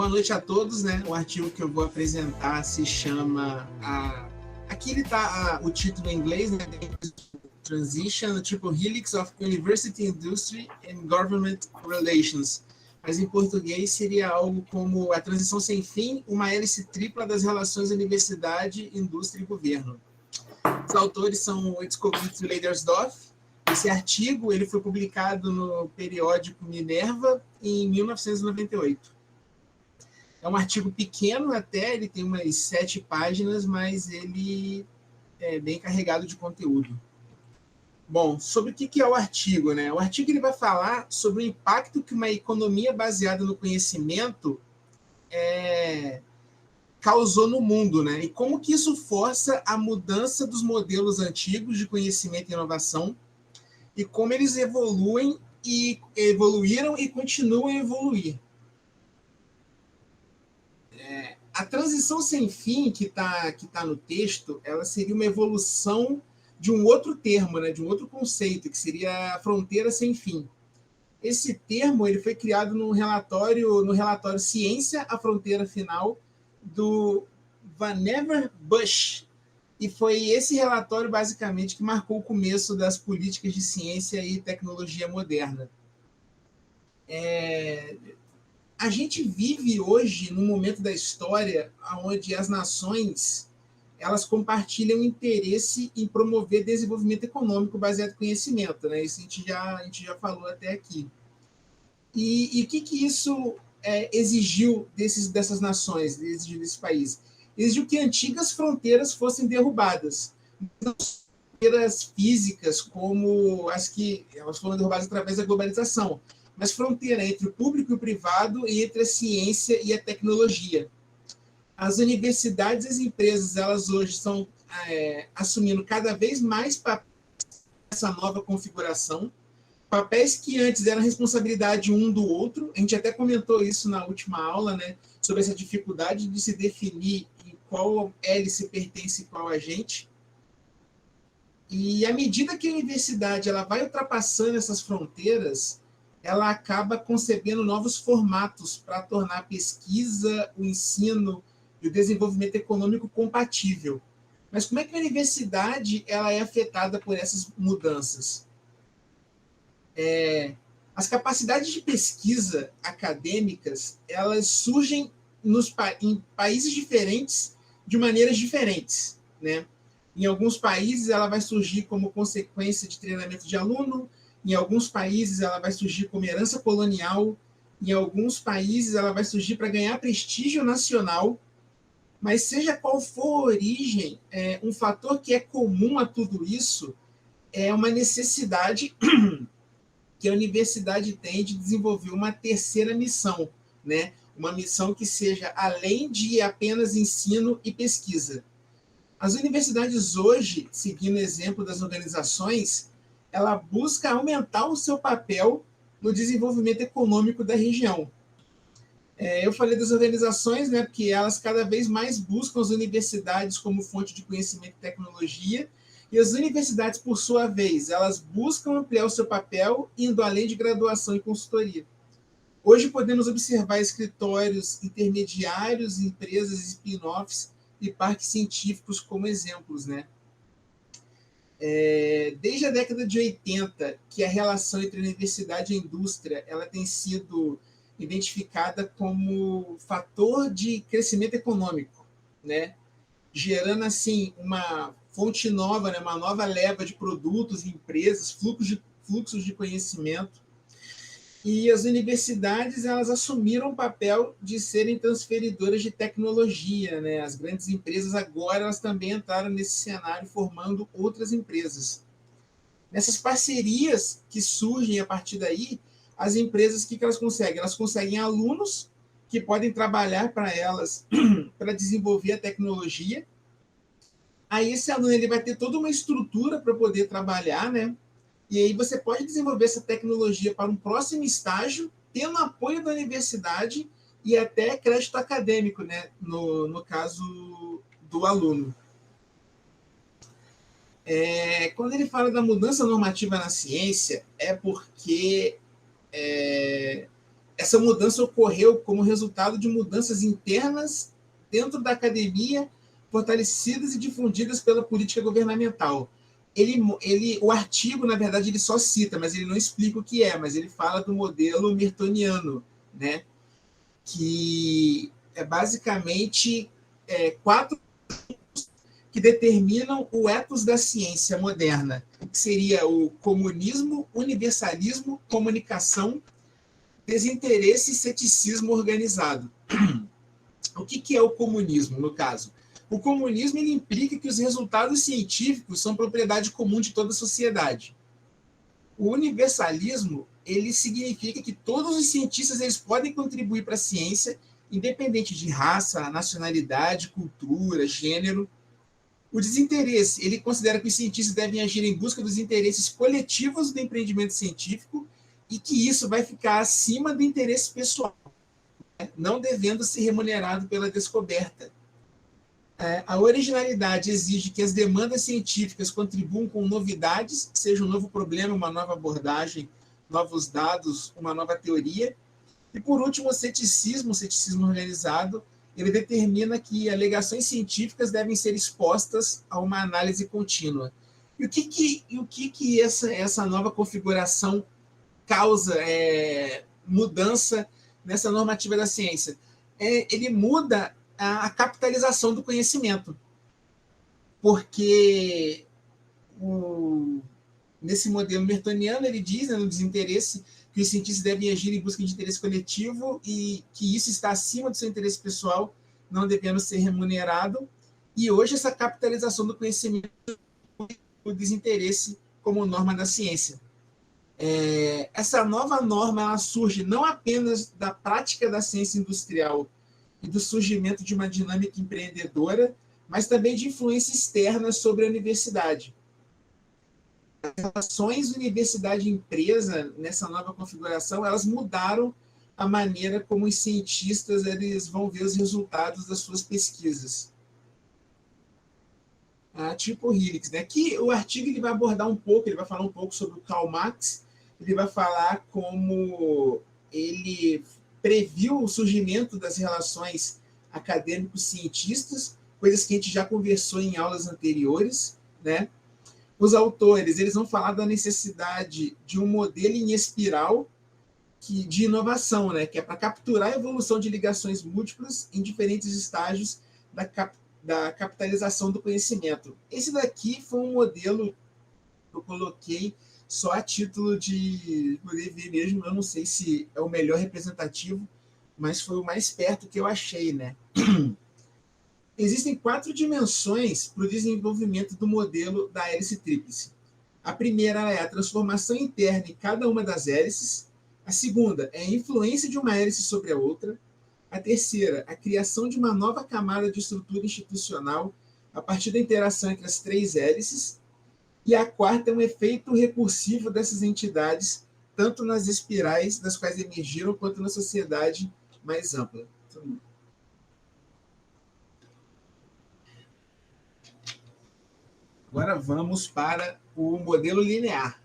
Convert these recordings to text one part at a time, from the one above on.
Boa noite a todos, né? O artigo que eu vou apresentar se chama aqui ele tá o título em inglês, né? Transition, Triple Helix of University Industry and Government Relations. Mas em português seria algo como a transição sem fim, uma hélice tripla das relações universidade, indústria e governo. Os autores são o Itzkowitz e Leidersdorf. Esse artigo ele foi publicado no periódico Minerva em 1998. É um artigo pequeno até, ele tem umas 7 páginas, mas ele é bem carregado de conteúdo. Bom, sobre o que é o artigo, né? O artigo ele vai falar sobre o impacto que uma economia baseada no conhecimento causou no mundo, né? E como que isso força a mudança dos modelos antigos de conhecimento e inovação e como eles evoluíram e continuam a evoluir. A transição sem fim que tá no texto, ela seria uma evolução de um outro termo, né, de um outro conceito, que seria a fronteira sem fim. Esse termo ele foi criado no relatório Ciência, a Fronteira Final, do Vannevar Bush. E foi esse relatório, basicamente, que marcou o começo das políticas de ciência e tecnologia moderna. A gente vive hoje num momento da história onde as nações elas compartilham interesse em promover desenvolvimento econômico baseado em conhecimento, né? Isso a gente já falou até aqui. E o que isso exigiu dessas nações, exigiu desse país? Exigiu que antigas fronteiras fossem derrubadas. Não fronteiras físicas como as que elas foram derrubadas através da globalização, mas fronteira entre o público e o privado e entre a ciência e a tecnologia. As universidades e as empresas, elas hoje estão assumindo cada vez mais papéis nessa nova configuração, papéis que antes eram responsabilidade um do outro. A gente até comentou isso na última aula, né, sobre essa dificuldade de se definir em qual hélice pertence qual agente. E à medida que a universidade ela vai ultrapassando essas fronteiras, ela acaba concebendo novos formatos para tornar a pesquisa, o ensino e o desenvolvimento econômico compatível. Mas como é que a universidade ela é afetada por essas mudanças? As capacidades de pesquisa acadêmicas elas surgem em países diferentes de maneiras diferentes, né? Em alguns países ela vai surgir como consequência de treinamento de aluno, em alguns países ela vai surgir como herança colonial, em alguns países ela vai surgir para ganhar prestígio nacional, mas seja qual for a origem, um fator que é comum a tudo isso é uma necessidade que a universidade tem de desenvolver uma terceira missão, né? Uma missão que seja além de apenas ensino e pesquisa. As universidades hoje, seguindo o exemplo das organizações, ela busca aumentar o seu papel no desenvolvimento econômico da região. Eu falei das organizações, né, porque elas cada vez mais buscam as universidades como fonte de conhecimento e tecnologia, e as universidades, por sua vez, elas buscam ampliar o seu papel, indo além de graduação e consultoria. Hoje podemos observar escritórios intermediários, empresas, spin-offs e parques científicos como exemplos, né? Desde a década de 80, que a relação entre a universidade e a indústria ela tem sido identificada como fator de crescimento econômico, né? Gerando assim uma fonte nova, né? Uma nova leva de produtos, empresas, fluxos de conhecimento. E as universidades elas assumiram o papel de serem transferidoras de tecnologia, né? As grandes empresas agora elas também entraram nesse cenário formando outras empresas. Nessas parcerias que surgem a partir daí, as empresas, o que elas conseguem? Elas conseguem alunos que podem trabalhar para elas para desenvolver a tecnologia. Aí esse aluno ele vai ter toda uma estrutura para poder trabalhar, né? E aí você pode desenvolver essa tecnologia para um próximo estágio, tendo apoio da universidade e até crédito acadêmico, né? No caso do aluno. Quando ele fala da mudança normativa na ciência, é porque essa mudança ocorreu como resultado de mudanças internas dentro da academia, fortalecidas e difundidas pela política governamental. O artigo, na verdade, ele só cita, mas ele não explica o que é, mas ele fala do modelo mertoniano, né? Que é basicamente quatro que determinam o ethos da ciência moderna, que seria o comunismo, universalismo, comunicação, desinteresse e ceticismo organizado. O que é o comunismo, no caso? O comunismo ele implica que os resultados científicos são propriedade comum de toda a sociedade. O universalismo ele significa que todos os cientistas eles podem contribuir para a ciência, independente de raça, nacionalidade, cultura, gênero. O desinteresse, ele considera que os cientistas devem agir em busca dos interesses coletivos do empreendimento científico e que isso vai ficar acima do interesse pessoal, né? Não devendo ser remunerado pela descoberta. A originalidade exige que as demandas científicas contribuam com novidades, seja um novo problema, uma nova abordagem, novos dados, uma nova teoria. E, por último, o ceticismo organizado, ele determina que alegações científicas devem ser expostas a uma análise contínua. E o que essa nova configuração causa mudança nessa normativa da ciência? Ele muda a capitalização do conhecimento, porque nesse modelo mertoniano ele diz, no desinteresse, que os cientistas devem agir em busca de interesse coletivo e que isso está acima do seu interesse pessoal, não devendo ser remunerado. E hoje essa capitalização do conhecimento, o desinteresse como norma da ciência. Essa nova norma ela surge não apenas da prática da ciência industrial e do surgimento de uma dinâmica empreendedora, mas também de influência externa sobre a universidade. As relações universidade-empresa, nessa nova configuração, elas mudaram a maneira como os cientistas eles vão ver os resultados das suas pesquisas. Tipo Helix, né? Que o artigo ele vai abordar um pouco, ele vai falar um pouco sobre o Karl Marx, ele vai falar como ele previu o surgimento das relações acadêmicos-cientistas, coisas que a gente já conversou em aulas anteriores, né? Os autores eles vão falar da necessidade de um modelo em espiral de inovação, né? Que é para capturar a evolução de ligações múltiplas em diferentes estágios da capitalização do conhecimento. Esse daqui foi um modelo que eu coloquei só a título de poder ver mesmo. Eu não sei se é o melhor representativo, mas foi o mais perto que eu achei, né? Existem 4 dimensões para o desenvolvimento do modelo da hélice tríplice. A primeira é a transformação interna em cada uma das hélices. A segunda é a influência de uma hélice sobre a outra. A terceira, a criação de uma nova camada de estrutura institucional a partir da interação entre as 3 hélices. E a quarta é um efeito recursivo dessas entidades, tanto nas espirais das quais emergiram, quanto na sociedade mais ampla. Agora vamos para o modelo linear.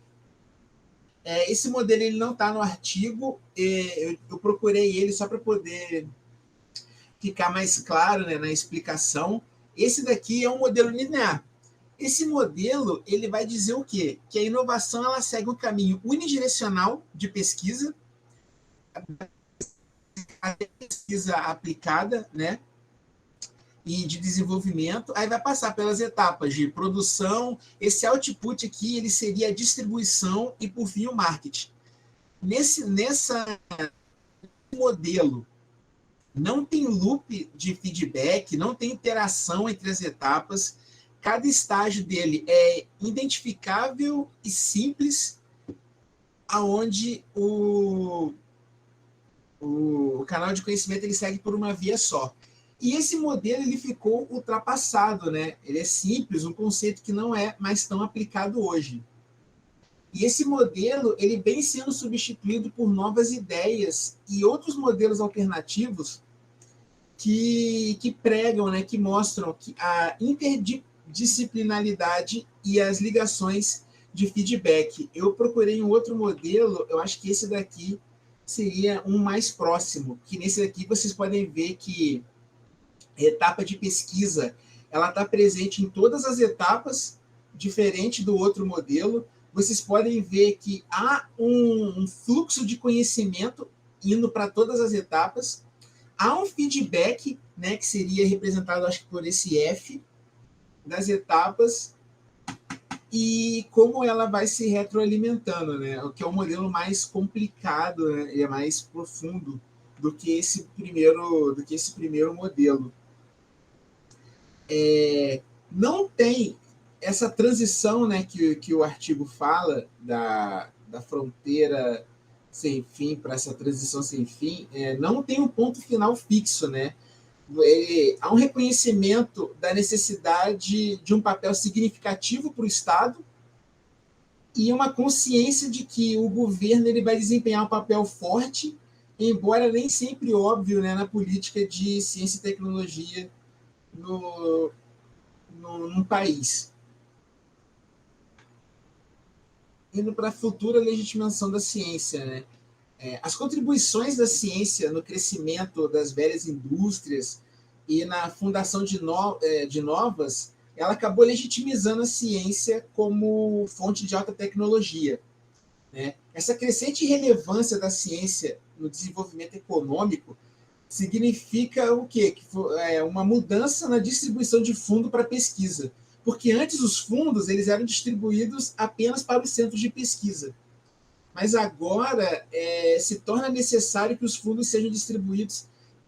Esse modelo ele não está no artigo, eu procurei ele só para poder ficar mais claro, né, na explicação. Esse daqui é um modelo linear. Esse modelo ele vai dizer o quê? Que a inovação ela segue um caminho unidirecional de pesquisa, a pesquisa aplicada, né? E de desenvolvimento, aí vai passar pelas etapas de produção, esse output aqui ele seria a distribuição e, por fim, o marketing. Nesse modelo, não tem loop de feedback, não tem interação entre as etapas, cada estágio dele é identificável e simples, aonde o canal de conhecimento ele segue por uma via só. E esse modelo ele ficou ultrapassado, né? Ele é simples, um conceito que não é mais tão aplicado hoje. E esse modelo ele vem sendo substituído por novas ideias e outros modelos alternativos que pregam, né? Que mostram que a interdisciplinaridade e as ligações de feedback. Eu procurei um outro modelo, eu acho que esse daqui seria um mais próximo, que nesse aqui vocês podem ver que a etapa de pesquisa ela está presente em todas as etapas, diferente do outro modelo. Vocês podem ver que há um fluxo de conhecimento indo para todas as etapas. Há um feedback, né, que seria representado, acho que por esse F, das etapas, e como ela vai se retroalimentando, né? O que é um modelo mais complicado, né, e é mais profundo do que esse primeiro modelo. Não tem essa transição, né, que o artigo fala da fronteira sem fim para essa transição sem fim, não tem um ponto final fixo, né? Há um reconhecimento da necessidade de um papel significativo para o Estado e uma consciência de que o governo ele vai desempenhar um papel forte, embora nem sempre óbvio, né, na política de ciência e tecnologia num país. Indo para a futura legitimação da ciência, né? As contribuições da ciência no crescimento das velhas indústrias e na fundação de novas, ela acabou legitimizando a ciência como fonte de alta tecnologia, né? Essa crescente relevância da ciência no desenvolvimento econômico significa o quê? Que uma mudança na distribuição de fundo para pesquisa, porque antes os fundos eles eram distribuídos apenas para os centros de pesquisa. Mas agora se torna necessário que os fundos sejam distribuídos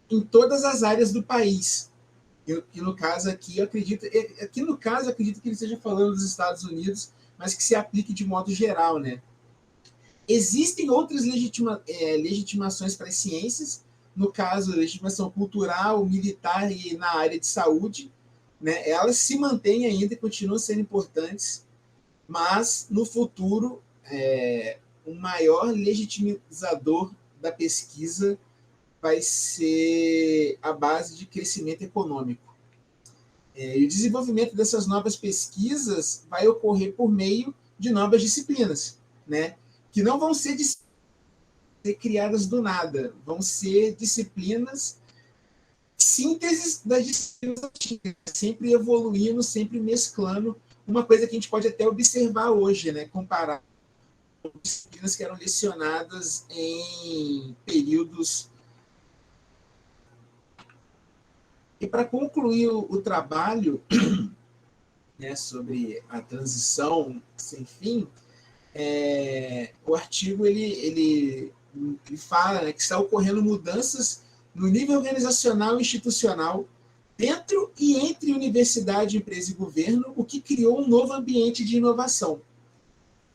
em todas as áreas do país. E no caso aqui, acredito que ele esteja falando dos Estados Unidos, mas que se aplique de modo geral, né? Existem outras legitimações para as ciências, no caso, legitimação cultural, militar e na área de saúde, né? Elas se mantêm ainda e continuam sendo importantes, mas no futuro o maior legitimizador da pesquisa vai ser a base de crescimento econômico. E o desenvolvimento dessas novas pesquisas vai ocorrer por meio de novas disciplinas, né? Que não vão ser criadas do nada, vão ser disciplinas sínteses das disciplinas antigas, sempre evoluindo, sempre mesclando, uma coisa que a gente pode até observar hoje, né? Comparar disciplinas que eram lecionadas em períodos. E para concluir o trabalho, né, sobre a transição sem fim, o artigo ele fala, né, que está ocorrendo mudanças no nível organizacional e institucional dentro e entre universidade, empresa e governo, o que criou um novo ambiente de inovação.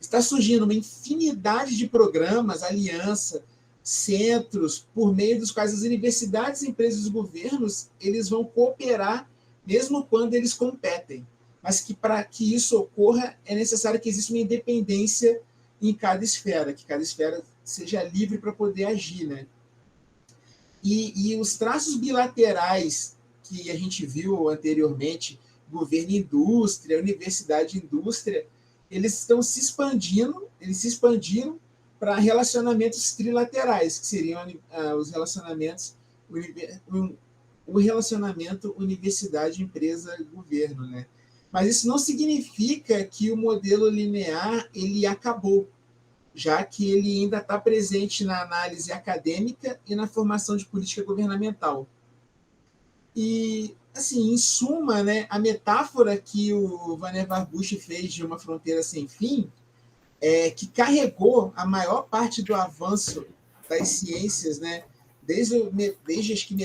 Está surgindo uma infinidade de programas, aliança, centros, por meio dos quais as universidades, empresas e governos eles vão cooperar, mesmo quando eles competem. Mas que para que isso ocorra, é necessário que exista uma independência em cada esfera, que cada esfera seja livre para poder agir, né? E os traços bilaterais que a gente viu anteriormente, governo e indústria, universidade e indústria, eles se expandiram para relacionamentos trilaterais, que seriam os relacionamentos, o relacionamento universidade, empresa e governo, né? Mas isso não significa que o modelo linear ele acabou, já que ele ainda está presente na análise acadêmica e na formação de política governamental. E, assim, em suma, né, a metáfora que o Vannevar Bush fez de uma fronteira sem fim, que carregou a maior parte do avanço das ciências, né, desde acho que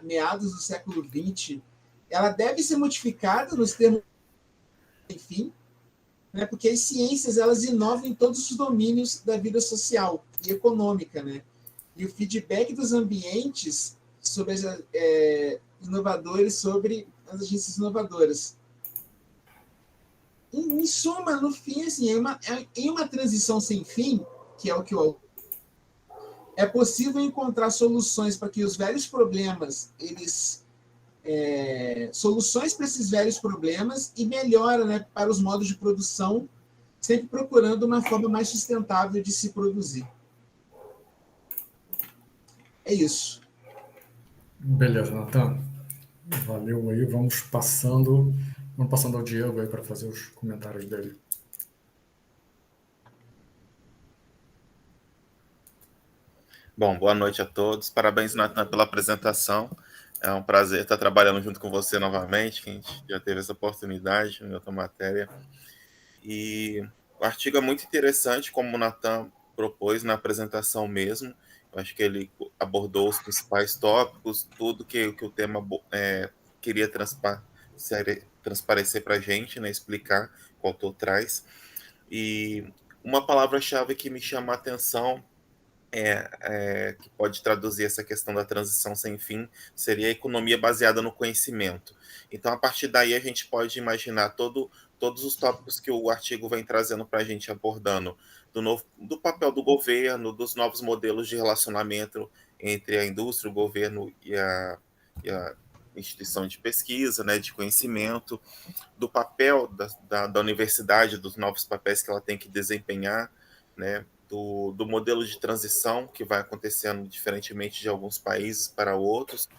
meados do século XX, ela deve ser modificada nos termos sem fim, né, porque as ciências elas inovam em todos os domínios da vida social e econômica, né? E o feedback dos ambientes sobre as inovadores sobre as agências inovadoras. Em suma, no fim, assim, em uma transição sem fim, que é o que é possível encontrar soluções para que os velhos problemas soluções para esses velhos problemas e melhora, né, para os modos de produção, sempre procurando uma forma mais sustentável de se produzir. É isso. Beleza, Natan. Valeu aí. Vamos passando ao Diego aí para fazer os comentários dele. Bom, boa noite a todos. Parabéns, Natan, pela apresentação. É um prazer estar trabalhando junto com você novamente, que a gente já teve essa oportunidade em outra matéria. E o artigo é muito interessante, como o Natan propôs na apresentação mesmo. Eu acho que ele abordou os principais tópicos, tudo que o tema queria transparecer para a gente, né, explicar o que o autor traz. E uma palavra-chave que me chama a atenção que pode traduzir essa questão da transição sem fim, seria a economia baseada no conhecimento. Então, a partir daí, a gente pode imaginar todos os tópicos que o artigo vem trazendo para a gente, abordando do papel do governo, dos novos modelos de relacionamento entre a indústria, o governo e a instituição de pesquisa, né, de conhecimento, do papel da universidade, dos novos papéis que ela tem que desempenhar, né, do modelo de transição que vai acontecendo diferentemente de alguns países para outros,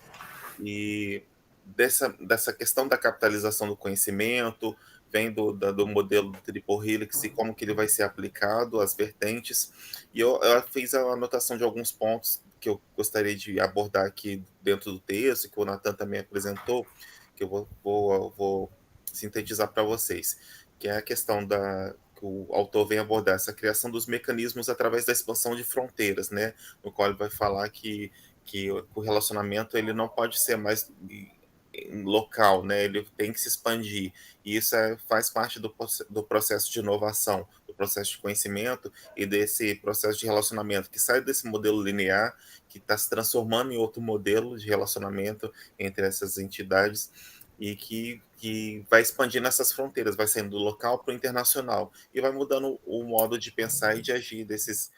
e dessa questão da capitalização do conhecimento, vem do modelo do Triple Helix e como que ele vai ser aplicado, as vertentes, e eu fiz a anotação de alguns pontos que eu gostaria de abordar aqui dentro do texto, que o Nathan também apresentou, que eu vou sintetizar para vocês, que é a questão que o autor vem abordar, essa criação dos mecanismos através da expansão de fronteiras, né, no qual ele vai falar que o relacionamento ele não pode ser mais local, né? Ele tem que se expandir. E isso faz parte do processo de inovação, do processo de conhecimento e desse processo de relacionamento que sai desse modelo linear, que está se transformando em outro modelo de relacionamento entre essas entidades e que vai expandindo essas fronteiras, vai saindo do local para o internacional e vai mudando o modo de pensar e de agir dessas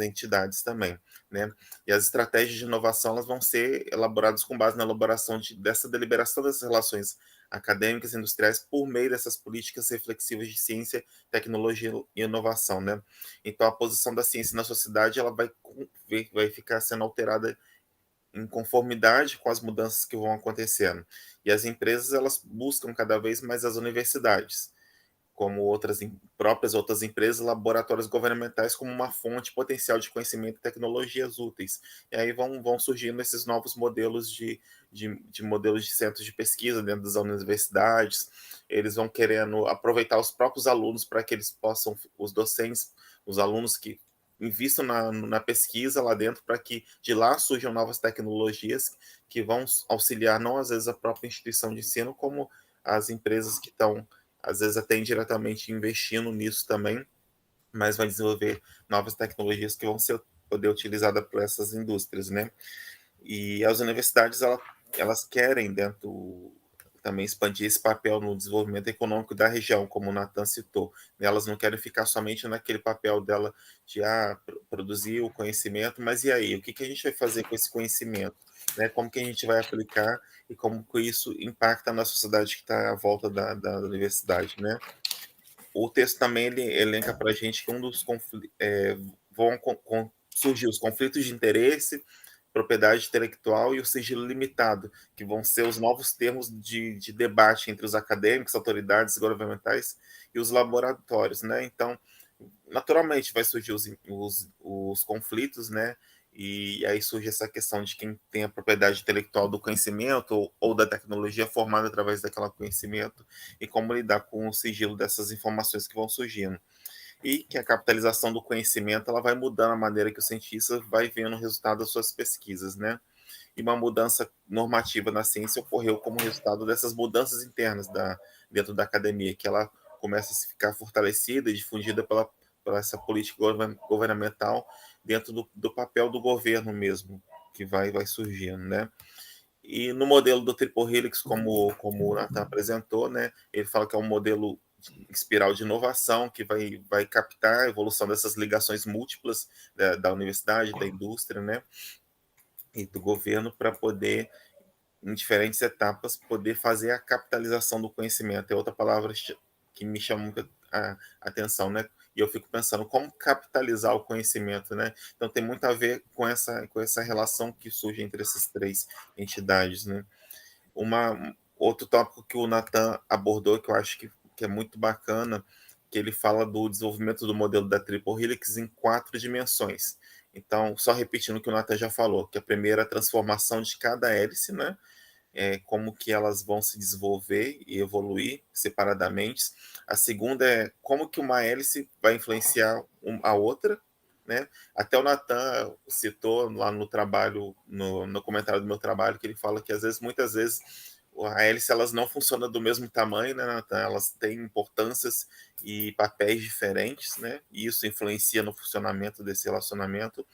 entidades também, né? E as estratégias de inovação elas vão ser elaboradas com base na elaboração dessa deliberação dessas relações acadêmicas e industriais por meio dessas políticas reflexivas de ciência, tecnologia e inovação, né? Então a posição da ciência na sociedade ela vai ficar sendo alterada em conformidade com as mudanças que vão acontecendo. E as empresas elas buscam cada vez mais as universidades como próprias outras empresas, laboratórios governamentais como uma fonte potencial de conhecimento e tecnologias úteis. E aí vão surgindo esses novos modelos de modelos de centros de pesquisa dentro das universidades. Eles vão querendo aproveitar os próprios alunos para que eles possam, os docentes, os alunos que invistam na pesquisa lá dentro para que de lá surjam novas tecnologias que vão auxiliar não às vezes a própria instituição de ensino, como as empresas que estão às vezes até indiretamente investindo nisso também, mas vai desenvolver novas tecnologias que vão poder utilizadas por essas indústrias, né? E as universidades, elas querem também expandir esse papel no desenvolvimento econômico da região, como o Nathan citou. Elas não querem ficar somente naquele papel dela de produzir o conhecimento, mas e aí? O que a gente vai fazer com esse conhecimento? Né? Como que a gente vai aplicar e como que isso impacta na sociedade que está à volta da universidade, né? O texto também ele elenca para a gente que um dos conflitos vão surgir os conflitos de interesse, propriedade intelectual e o sigilo limitado, que vão ser os novos termos de debate entre os acadêmicos, autoridades governamentais e os laboratórios, né? Então, naturalmente vai surgir os conflitos, né? E aí surge essa questão de quem tem a propriedade intelectual do conhecimento ou da tecnologia formada através daquele conhecimento e como lidar com o sigilo dessas informações que vão surgindo. E que a capitalização do conhecimento ela vai mudando a maneira que o cientista vai vendo o resultado das suas pesquisas, né? E uma mudança normativa na ciência ocorreu como resultado dessas mudanças internas dentro da academia, que ela começa a se ficar fortalecida e difundida pela essa política governamental dentro do papel do governo mesmo, que vai surgindo, né? E no modelo do Triple Helix, como o Nathan apresentou, né, ele fala que é um modelo espiral de inovação que vai captar a evolução dessas ligações múltiplas da universidade, da indústria, né, e do governo para poder, em diferentes etapas, poder fazer a capitalização do conhecimento. É outra palavra que me chama muita a atenção, né? E eu fico pensando como capitalizar o conhecimento, né? Então tem muito a ver com essa relação que surge entre essas três entidades, né? Outro tópico que o Nathan abordou, que eu acho que é muito bacana, que ele fala do desenvolvimento do modelo da Triple Helix em 4 dimensões. Então, só repetindo o que o Nathan já falou, que a primeira é a transformação de cada hélice, né? Como que elas vão se desenvolver e evoluir separadamente. A segunda é como que uma hélice vai influenciar a outra, né? Até o Nathan citou lá no trabalho, no comentário do meu trabalho, que ele fala que muitas vezes a hélice elas não funcionam do mesmo tamanho, né, Nathan? Elas têm importâncias e papéis diferentes, né? E isso influencia no funcionamento desse relacionamento.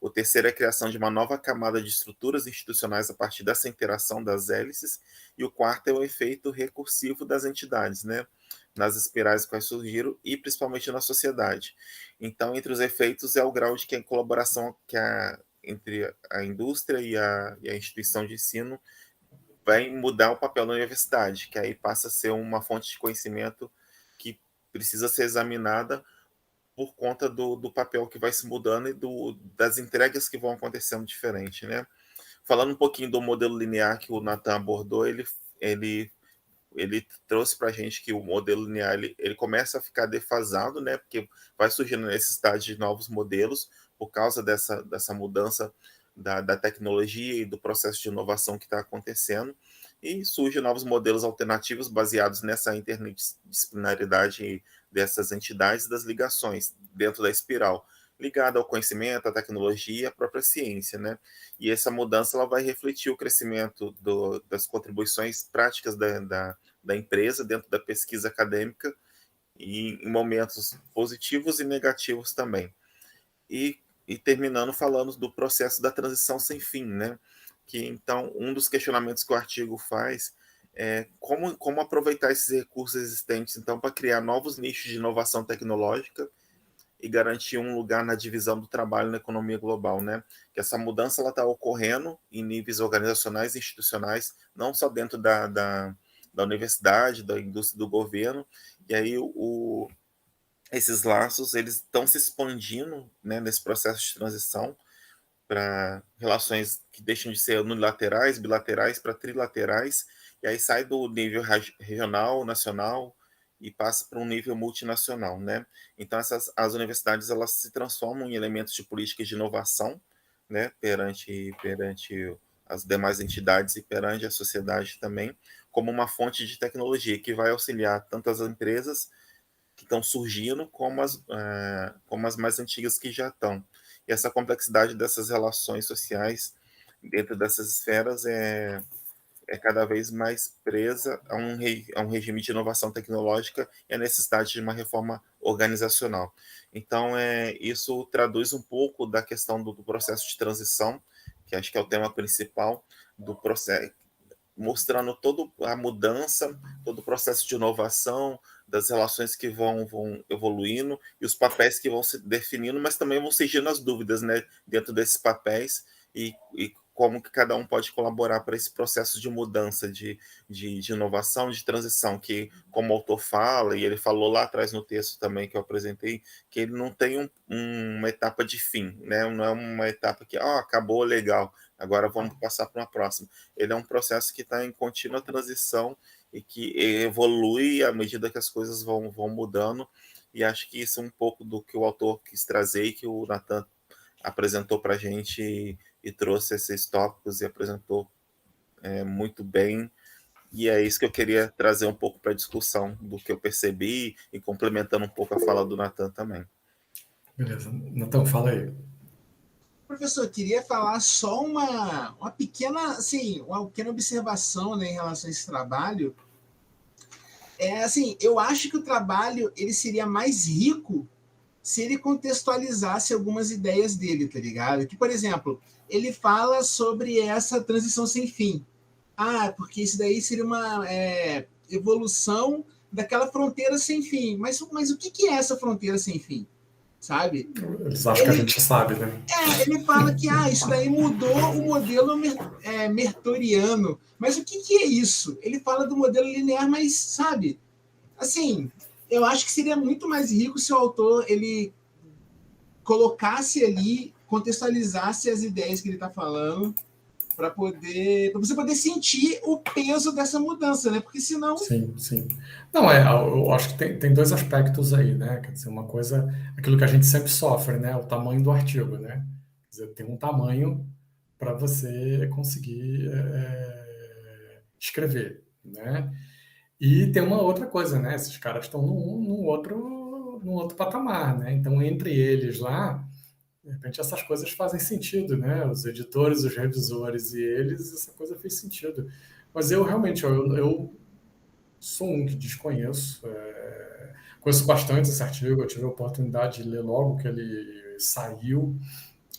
O terceiro é a criação de uma nova camada de estruturas institucionais a partir dessa interação das hélices. E o quarto é o efeito recursivo das entidades, né? Nas espirais quais surgiram e principalmente na sociedade. Então, entre os efeitos é o grau de colaboração entre a indústria e a instituição de ensino vai mudar o papel da universidade, que aí passa a ser uma fonte de conhecimento que precisa ser examinada por conta do papel que vai se mudando e das entregas que vão acontecendo diferente, né? Falando um pouquinho do modelo linear que o Nathan abordou, ele trouxe para a gente que o modelo linear ele começa a ficar defasado, né? Porque vai surgindo a necessidade de novos modelos por causa dessa mudança da tecnologia e do processo de inovação que está acontecendo, e surgem novos modelos alternativos baseados nessa interdisciplinaridade dessas entidades, das ligações dentro da espiral, ligada ao conhecimento, à tecnologia e à própria ciência, né? E essa mudança ela vai refletir o crescimento das contribuições práticas da empresa dentro da pesquisa acadêmica, e em momentos positivos e negativos também. E terminando falando do processo da transição sem fim, né? Que então um dos questionamentos que o artigo faz é como aproveitar esses recursos existentes então para criar novos nichos de inovação tecnológica e garantir um lugar na divisão do trabalho na economia global, né? Que essa mudança ela está ocorrendo em níveis organizacionais e institucionais, não só dentro da universidade, da indústria, do governo, e aí esses laços eles estão se expandindo, né, nesse processo de transição para relações que deixam de ser unilaterais, bilaterais para trilaterais, e aí sai do nível regional, nacional e passa para um nível multinacional, né? Então as universidades elas se transformam em elementos de políticas de inovação, né, perante as demais entidades e perante a sociedade também, como uma fonte de tecnologia que vai auxiliar tanto as empresas que estão surgindo, como as mais antigas que já estão. E essa complexidade dessas relações sociais dentro dessas esferas é cada vez mais presa a um regime de inovação tecnológica e a necessidade de uma reforma organizacional. Então, isso traduz um pouco da questão do processo de transição, que acho que é o tema principal do processo, mostrando toda a mudança, todo o processo de inovação, das relações que vão evoluindo e os papéis que vão se definindo, mas também vão surgindo as dúvidas, né, dentro desses papéis e como que cada um pode colaborar para esse processo de mudança, de inovação, de transição, que, como o autor fala, e ele falou lá atrás no texto também que eu apresentei, que ele não tem uma etapa de fim, né? Não é uma etapa que acabou, legal, agora vamos passar para uma próxima. Ele é um processo que está em contínua transição e que evolui à medida que as coisas vão mudando, e acho que isso é um pouco do que o autor quis trazer e que o Nathan apresentou para a gente e trouxe esses tópicos e apresentou muito bem, e é isso que eu queria trazer um pouco para a discussão do que eu percebi e complementando um pouco a fala do Nathan também. Beleza. Nathan, fala aí. Professor, eu queria falar só uma pequena observação, né, em relação a esse trabalho. Eu acho que o trabalho ele seria mais rico se ele contextualizasse algumas ideias dele, tá ligado? Que, por exemplo, ele fala sobre essa transição sem fim. Porque isso daí seria uma evolução daquela fronteira sem fim. Mas o que é essa fronteira sem fim? Sabe? Eles acham que a gente sabe, né? Ele fala que isso daí mudou o modelo mertoriano. Mas o que é isso? Ele fala do modelo linear, mas, sabe? Assim, Eu acho que seria muito mais rico se o autor ele colocasse ali, contextualizasse as ideias que ele está falando, para você poder sentir o peso dessa mudança, né? Porque senão. Sim, sim. Não, eu acho que tem dois aspectos aí, né? Quer dizer, uma coisa, aquilo que a gente sempre sofre, né? O tamanho do artigo, né? Quer dizer, tem um tamanho para você conseguir escrever, né? E tem uma outra coisa, né? Esses caras estão num outro patamar, né? Então, entre eles lá, de repente essas coisas fazem sentido, né? Os editores, os revisores e eles, essa coisa fez sentido. Mas eu realmente, eu sou um que desconheço. Conheço bastante esse artigo, eu tive a oportunidade de ler logo que ele saiu.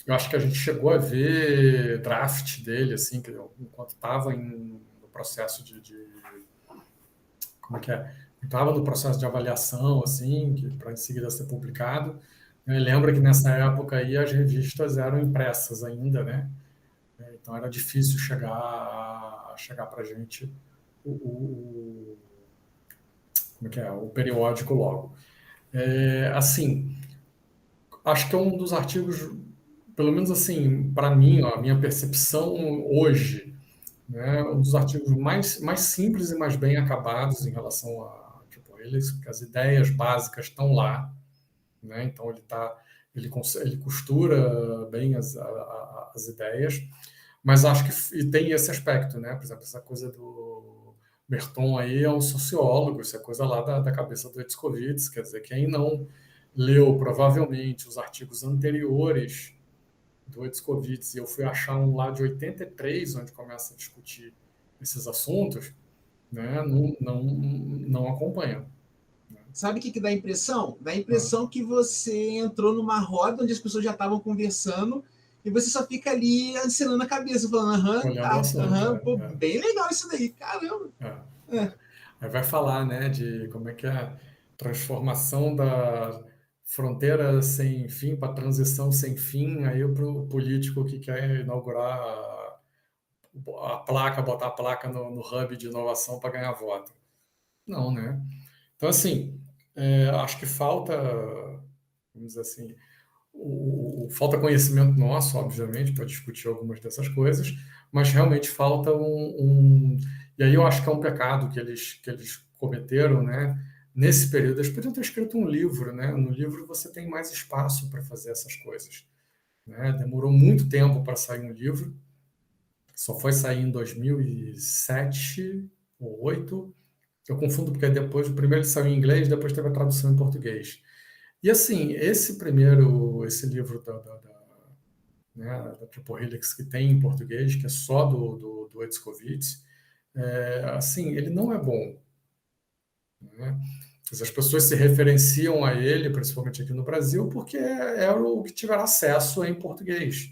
Eu acho que a gente chegou a ver draft dele, assim, que enquanto estava no processo como é que é? Estava no processo de avaliação, assim, para em seguida ser publicado. Lembra que nessa época aí as revistas eram impressas ainda, né? Então era difícil chegar para a gente o, como é que é? O periódico logo. Assim, acho que é um dos artigos, pelo menos assim, para mim, ó, a minha percepção hoje, né, um dos artigos mais simples e mais bem acabados em relação a tipo, eles, porque as ideias básicas estão lá, né, então ele costura bem as ideias, mas acho que e tem esse aspecto, né, por exemplo, essa coisa do Berton aí é um sociólogo, isso é coisa lá da cabeça do Hetzkovitz, quer dizer, quem não leu provavelmente os artigos anteriores do Hetzkovitz, e eu fui achar um lá de 83, onde começa a discutir esses assuntos, né, não acompanha. Sabe o que dá impressão? Dá Ah, impressão que você entrou numa roda onde as pessoas já estavam conversando e você só fica ali acenando a cabeça, falando, aham, olhando o tá, assunto. aham, pô, bem legal isso daí, caramba. É, é. É. Aí vai falar, né, de como é que é a transformação da fronteira sem fim para transição sem fim, aí para o político que quer inaugurar a placa, botar a placa no hub de inovação para ganhar voto. Não, né? Então, assim, acho que falta, vamos dizer assim, falta conhecimento nosso, obviamente, para discutir algumas dessas coisas, mas realmente falta e aí eu acho que é um pecado que eles cometeram, né? Nesse período, eles podiam ter escrito um livro, né? No livro você tem mais espaço para fazer essas coisas, né? Demorou muito tempo para sair um livro, só foi sair em 2007 ou 2008. Eu confundo porque depois, o primeiro ele saiu em inglês, depois teve a tradução em português. E assim, esse livro da Triple Helix que tem em português, que é só do Hetzkovitz, assim, ele não é bom, né? As pessoas se referenciam a ele, principalmente aqui no Brasil, porque era o que tiveram acesso em português,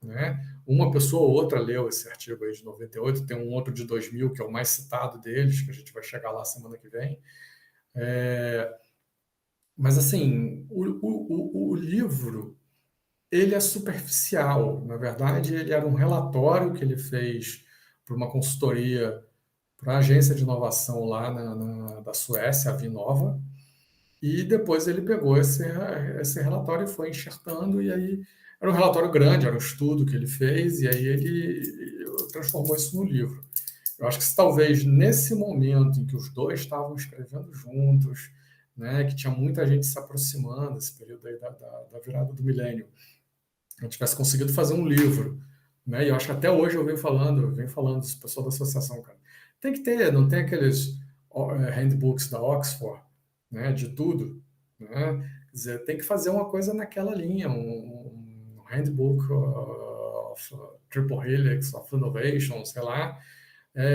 né? Uma pessoa ou outra leu esse artigo aí de 98, tem um outro de 2000, que é o mais citado deles, que a gente vai chegar lá semana que vem. Mas, assim, o livro, ele é superficial. Na verdade, ele era um relatório que ele fez para uma consultoria, para uma agência de inovação lá da Suécia, a Vinnova, e depois ele pegou esse relatório e foi enxertando, e aí era um relatório grande, era um estudo que ele fez, e aí ele transformou isso no livro. Eu acho que se talvez nesse momento em que os dois estavam escrevendo juntos, né, que tinha muita gente se aproximando, esse período aí da virada do milênio, a gente tivesse conseguido fazer um livro, né, e eu acho que até hoje eu venho falando isso, pessoal da associação, cara. Tem que ter, não tem aqueles handbooks da Oxford, né, de tudo, né? Quer dizer, tem que fazer uma coisa naquela linha, um handbook of Triple Helix, of Innovation, sei lá,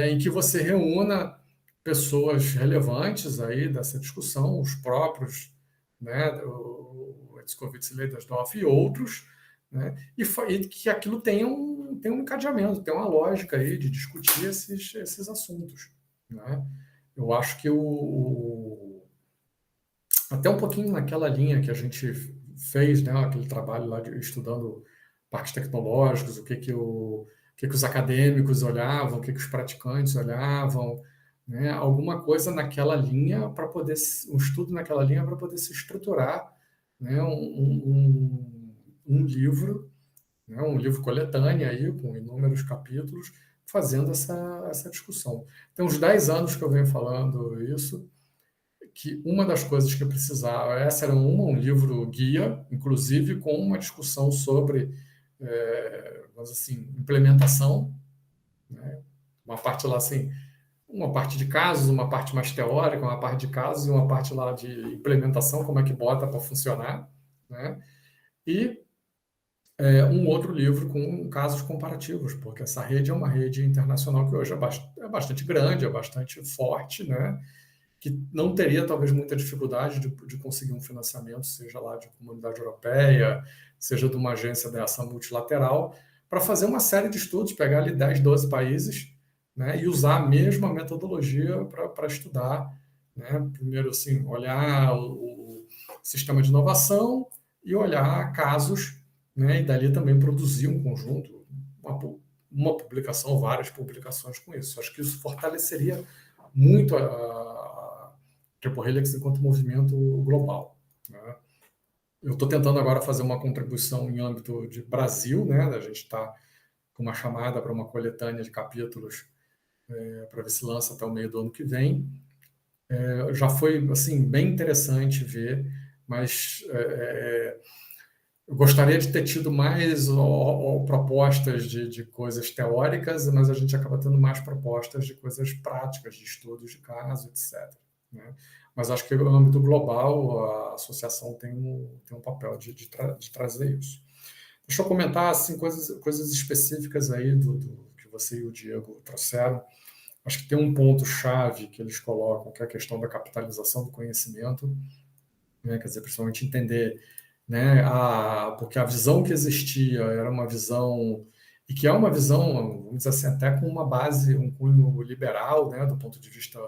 em que você reúna pessoas relevantes aí dessa discussão, os próprios, né, o Hetzkovitz, Leidesdorf e outros, né, e que aquilo tem um encadeamento, tem uma lógica aí de discutir esses assuntos, né? Eu acho que até um pouquinho naquela linha que a gente fez, né, aquele trabalho lá estudando parques tecnológicos, o que os acadêmicos olhavam, o que os praticantes olhavam, né, alguma coisa naquela linha para poder, um estudo naquela linha para poder se estruturar, né, um livro, né, um livro coletâneo aí, com inúmeros capítulos, fazendo essa discussão. Tem uns 10 anos que eu venho falando isso, que uma das coisas que eu precisava, essa era um livro guia, inclusive com uma discussão sobre, vamos assim, implementação, né, uma parte lá assim, uma parte de casos, uma parte mais teórica, uma parte de casos e uma parte lá de implementação, como é que bota para funcionar, né? E um outro livro com casos comparativos, porque essa rede é uma rede internacional que hoje é bastante grande, é bastante forte, né? Que não teria talvez muita dificuldade de conseguir um financiamento, seja lá de comunidade europeia, seja de uma agência dessa multilateral, para fazer uma série de estudos, pegar ali 10, 12 países, né, e usar a mesma metodologia para estudar, né? Primeiro, assim, olhar o sistema de inovação e olhar casos, né, e dali também produzir um conjunto, uma publicação, várias publicações com isso. Acho que isso fortaleceria muito a Triple Helix enquanto movimento global, né? Eu estou tentando agora fazer uma contribuição em âmbito de Brasil, né? A gente está com uma chamada para uma coletânea de capítulos para ver se lança até o meio do ano que vem. Já foi assim bem interessante ver, mas eu gostaria de ter tido mais propostas de coisas teóricas, mas a gente acaba tendo mais propostas de coisas práticas, de estudos de caso, etc., né? Mas acho que no âmbito global a associação tem um papel de trazer isso. Deixa eu comentar assim, coisas específicas aí do que você e o Diego trouxeram. Acho que tem um ponto-chave que eles colocam, que é a questão da capitalização do conhecimento, né? Quer dizer, principalmente entender, né, porque a visão que existia era uma visão, e que é uma visão, vamos dizer assim, até com uma base, um cunho liberal, né, do ponto de vista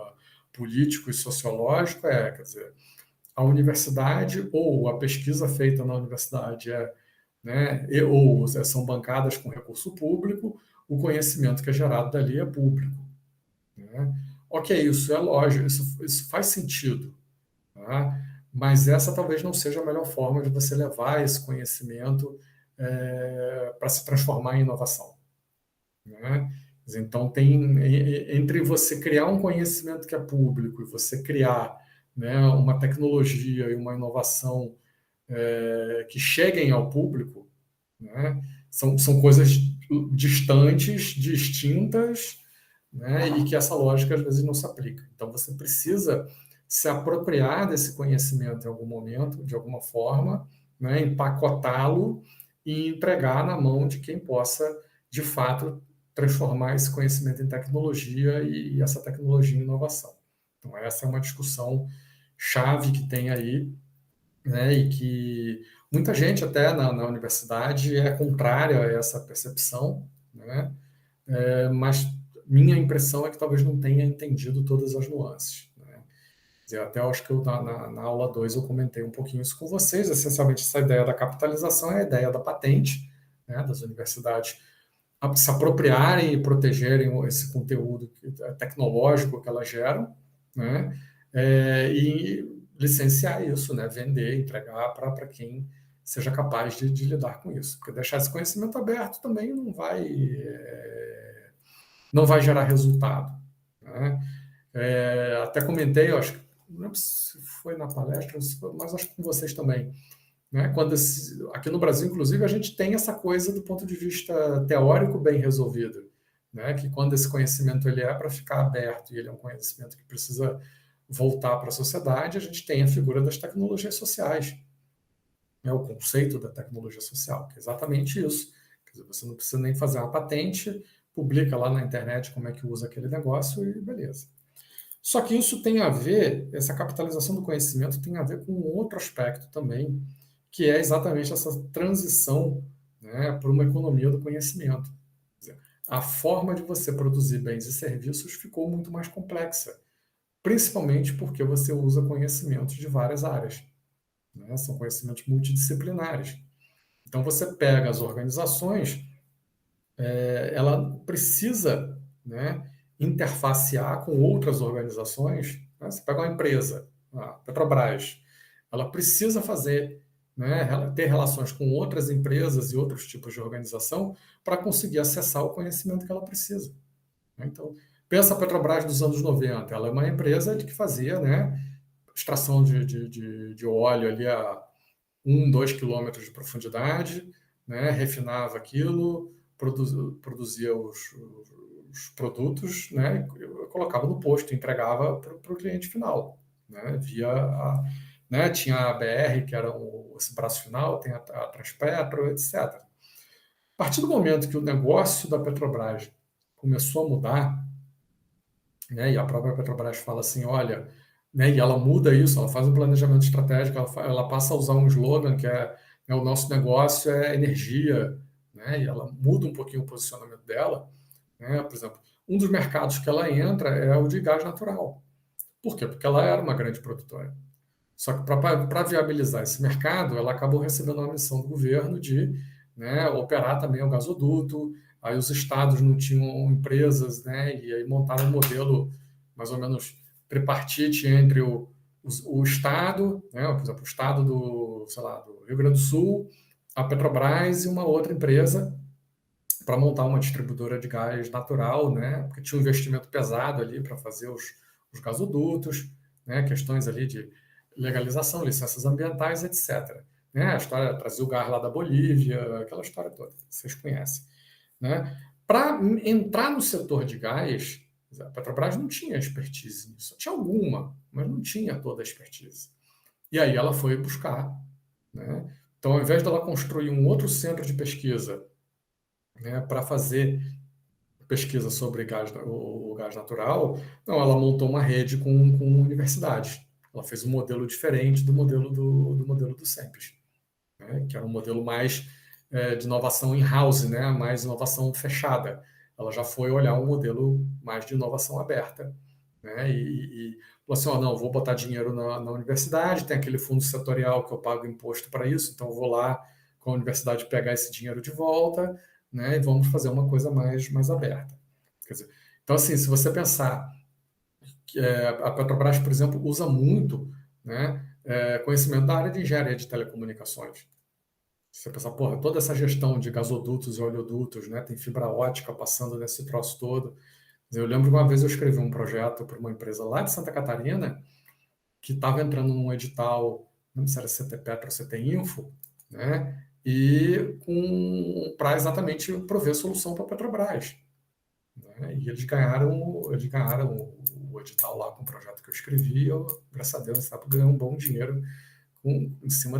político e sociológico, quer dizer, a universidade ou a pesquisa feita na universidade né, ou são bancadas com recurso público, o conhecimento que é gerado dali é público, né? Ok, isso é lógico, isso faz sentido, tá? Mas essa talvez não seja a melhor forma de você levar esse conhecimento para se transformar em inovação, né? Então, entre você criar um conhecimento que é público e você criar, né, uma tecnologia e uma inovação que cheguem ao público, né, são coisas distantes, distintas, né, e que essa lógica às vezes não se aplica. Então, você precisa se apropriar desse conhecimento em algum momento, de alguma forma, né, empacotá-lo e entregar na mão de quem possa, de fato, transformar esse conhecimento em tecnologia e essa tecnologia em inovação. Então, essa é uma discussão chave que tem aí, né, e que muita gente até na universidade é contrária a essa percepção, né, mas minha impressão é que talvez não tenha entendido todas as nuances, né? Até acho que na aula 2 eu comentei um pouquinho isso com vocês. Essencialmente, essa ideia da capitalização é a ideia da patente, né, das universidades se apropriarem e protegerem esse conteúdo tecnológico que elas geram, né, e licenciar isso, né, vender, entregar para quem seja capaz de lidar com isso. Porque deixar esse conhecimento aberto também não vai gerar resultado, né? Até comentei, eu acho que não lembro se foi na palestra, mas acho que com vocês também, né? Aqui no Brasil, inclusive, a gente tem essa coisa do ponto de vista teórico bem resolvido, né? Que quando esse conhecimento ele é para ficar aberto e ele é um conhecimento que precisa voltar para a sociedade, a gente tem a figura das tecnologias sociais, né? O conceito da tecnologia social, que é exatamente isso. Quer dizer, você não precisa nem fazer uma patente, publica lá na internet como é que usa aquele negócio e beleza. Só que isso tem a ver, essa capitalização do conhecimento tem a ver com um outro aspecto também, que é exatamente essa transição, né, para uma economia do conhecimento. Quer dizer, a forma de você produzir bens e serviços ficou muito mais complexa, principalmente porque você usa conhecimentos de várias áreas, né? São conhecimentos multidisciplinares. Então você pega as organizações, ela precisa, né, interfacear com outras organizações, né? Você pega uma empresa, a Petrobras, ela precisa fazer, né, ter relações com outras empresas e outros tipos de organização para conseguir acessar o conhecimento que ela precisa. Então, pensa a Petrobras dos anos 90, ela é uma empresa que fazia, né, extração de óleo ali a 2 quilômetros de profundidade, né, refinava aquilo, produzia os produtos, né, colocava no posto, entregava para o cliente final, né, né, tinha a BR, que era esse braço final, tem a Transpetro, etc. A partir do momento que o negócio da Petrobras começou a mudar, né, e a própria Petrobras fala assim, olha, né, e ela muda isso, ela faz um planejamento estratégico, ela passa a usar um slogan que é o nosso negócio é energia, né, e ela muda um pouquinho o posicionamento dela, né, por exemplo, um dos mercados que ela entra é o de gás natural. Por quê? Porque ela era uma grande produtora. Só que para viabilizar esse mercado, ela acabou recebendo uma missão do governo de, né, operar também o gasoduto. Aí os estados não tinham empresas, né, e aí montaram um modelo mais ou menos tripartite entre o estado, né, por exemplo, o estado do, sei lá, do Rio Grande do Sul, a Petrobras e uma outra empresa para montar uma distribuidora de gás natural, né, porque tinha um investimento pesado ali para fazer os gasodutos, né, questões ali de legalização, licenças ambientais, etc. Né? A história trazer o gás lá da Bolívia, aquela história toda, vocês conhecem. Né? Para entrar no setor de gás, a Petrobras não tinha expertise nisso. Tinha alguma, mas não tinha toda a expertise. E aí ela foi buscar. Né? Então, ao invés dela construir um outro centro de pesquisa, né, para fazer pesquisa sobre o gás natural, não, ela montou uma rede com universidades. Ela fez um modelo diferente do modelo do Cepes, né, que era um modelo mais de inovação in-house, né, mais inovação fechada. Ela já foi olhar um modelo mais de inovação aberta. Né, e falou assim, não, vou botar dinheiro na universidade, tem aquele fundo setorial que eu pago imposto para isso, então eu vou lá com a universidade pegar esse dinheiro de volta, né, e vamos fazer uma coisa mais aberta. Quer dizer, então, assim, se você pensar que a Petrobras, por exemplo, usa muito, né, conhecimento da área de engenharia de telecomunicações. Se você pensar, porra, toda essa gestão de gasodutos e oleodutos, né, tem fibra ótica passando nesse troço todo. Eu lembro que uma vez eu escrevi um projeto para uma empresa lá de Santa Catarina que estava entrando num edital, não sei se era CT Petro ou CT Info, né, e para exatamente prover solução para a Petrobras. Né, e eles ganharam o edital lá com o projeto que eu escrevi, eu, graças a Deus, ganhei um bom dinheiro em cima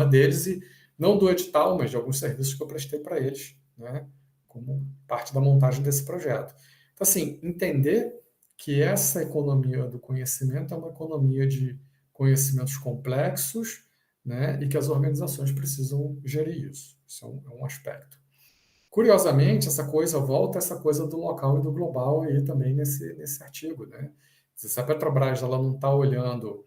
deles, e não do edital, mas de alguns serviços que eu prestei para eles, né, como parte da montagem desse projeto. Então, assim, entender que essa economia do conhecimento é uma economia de conhecimentos complexos, né, e que as organizações precisam gerir isso. Isso é um aspecto. Curiosamente, essa coisa do local e do global aí também nesse artigo, né? Se a Petrobras ela não está olhando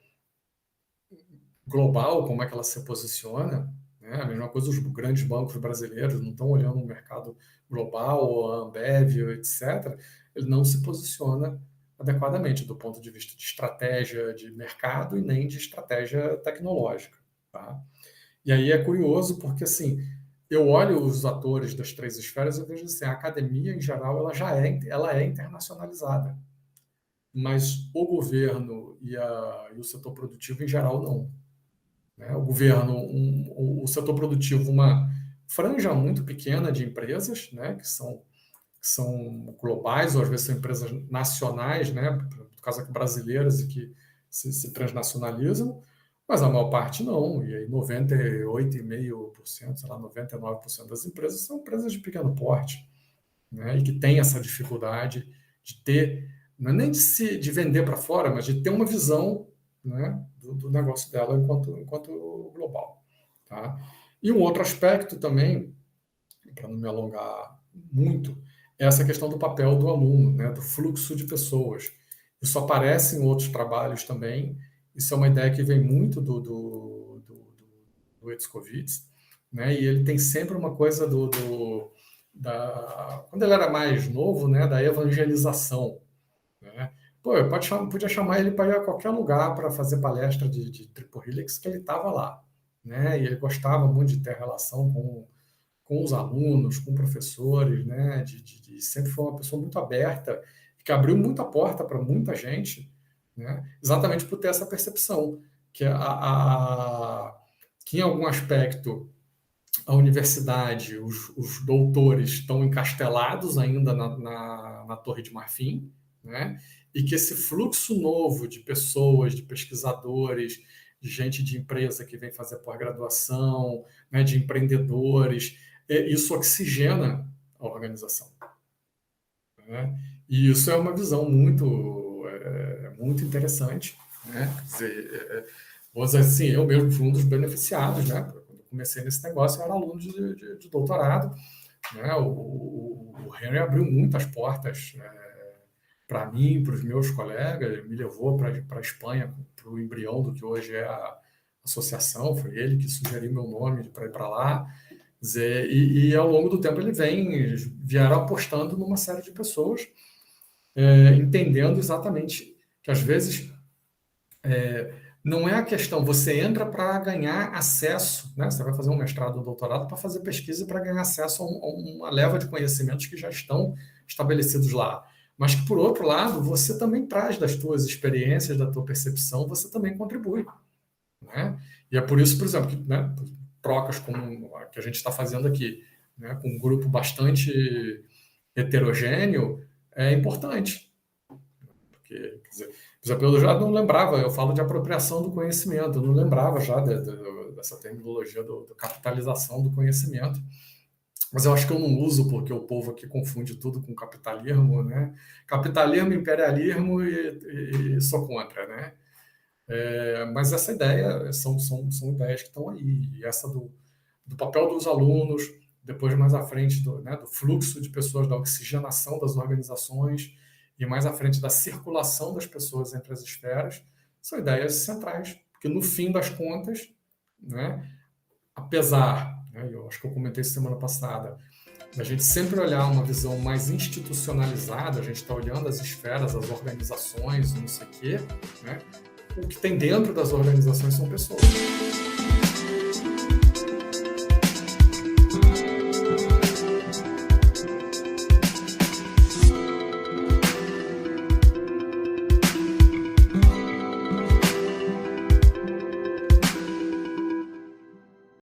global, como é que ela se posiciona, né? A mesma coisa os grandes bancos brasileiros não estão olhando o mercado global, a Ambev, etc. Ele não se posiciona adequadamente do ponto de vista de estratégia de mercado e nem de estratégia tecnológica. Tá? E aí é curioso porque, assim, eu olho os atores das três esferas e vejo assim, a academia, em geral, ela é internacionalizada. Mas o governo e o setor produtivo, em geral, não. Né? O governo, o setor produtivo, uma franja muito pequena de empresas, né, que são globais, ou às vezes são empresas nacionais, né, no caso aqui brasileiras, e que se transnacionalizam, mas a maior parte não, e aí 98,5%, sei lá, 99% das empresas são empresas de pequeno porte, né, e que têm essa dificuldade de ter, não é nem de vender para fora, mas de ter uma visão, né, do negócio dela enquanto global. Tá? E um outro aspecto também, para não me alongar muito, é essa questão do papel do aluno, né, do fluxo de pessoas. Isso aparece em outros trabalhos também. Isso é uma ideia que vem muito do Hetzkovits, né, e ele tem sempre uma coisa quando ele era mais novo, né, da evangelização. né? Pô, podia chamar ele para ir a qualquer lugar para fazer palestra de Triple Helix, que ele estava lá, né? E ele gostava muito de ter relação com os alunos, com professores, né? Sempre foi uma pessoa muito aberta, que abriu muita porta para muita gente, né? Exatamente por ter essa percepção, que, que em algum aspecto a universidade, os doutores estão encastelados ainda na Torre de Marfim, né? E que esse fluxo novo de pessoas, de pesquisadores, de gente de empresa que vem fazer pós-graduação, né, de empreendedores, isso oxigena a organização, né? E isso é uma visão muito interessante, né? Quer dizer, vou dizer assim, eu mesmo fui um dos beneficiados, né? Quando eu comecei nesse negócio, eu era aluno de doutorado, né? O Henry abriu muitas portas, para mim, para os meus colegas, me levou para a Espanha, para o embrião do que hoje é a associação, foi ele que sugeriu meu nome para ir para lá. E ao longo do tempo vieram apostando numa série de pessoas, entendendo exatamente que às vezes não é a questão, você entra para ganhar acesso, né? Você vai fazer um mestrado ou um doutorado para fazer pesquisa para ganhar acesso a uma leva de conhecimentos que já estão estabelecidos lá. Mas que, por outro lado, você também traz das tuas experiências, da tua percepção, você também contribui, né? E é por isso, por exemplo, que, né, trocas como a que a gente está fazendo aqui, né, com um grupo bastante heterogêneo, é importante. Porque, quer dizer, por exemplo, eu já não lembrava, eu falo de apropriação do conhecimento, eu não lembrava já dessa terminologia da capitalização do conhecimento. Mas eu acho que eu não uso porque o povo aqui confunde tudo com capitalismo, né? Capitalismo, imperialismo e sou contra, né? Mas essa ideia são ideias que estão aí. E essa do papel dos alunos, depois mais à frente do fluxo de pessoas, da oxigenação das organizações e mais à frente da circulação das pessoas entre as esferas, são ideias centrais. Porque no fim das contas, né, apesar, eu acho que eu comentei isso semana passada, a gente sempre olhar uma visão mais institucionalizada, a gente está olhando as esferas, as organizações, não sei o quê, né? O que tem dentro das organizações são pessoas.